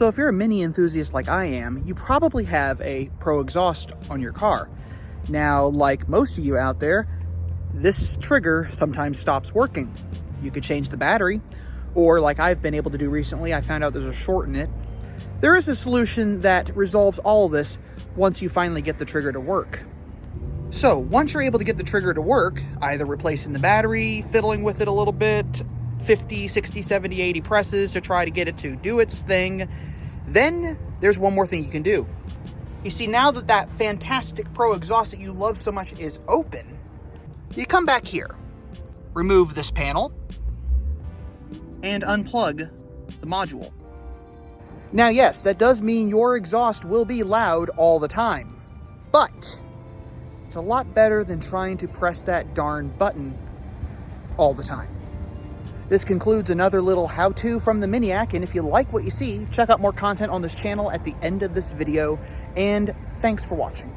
So if you're a Mini enthusiast like I am, you probably have a Pro exhaust on your car. Now, like most of you out there, this trigger sometimes stops working. You could change the battery, or like I've been able to do recently, I found out there's a short in it. There is a solution that resolves all of this once you finally get the trigger to work. So once you're able to get the trigger to work, either replacing the battery, fiddling with it a little bit, 50, 60, 70, 80 presses to try to get it to do its thing, then there's one more thing you can do. You see, now that that fantastic Pro exhaust that you love so much is open, you come back here, remove this panel, and unplug the module. Now yes, that does mean your exhaust will be loud all the time, but it's a lot better than trying to press that darn button all the time. This concludes another little how-to from the Miniac, and if you like what you see, check out more content on this channel at the end of this video, and thanks for watching.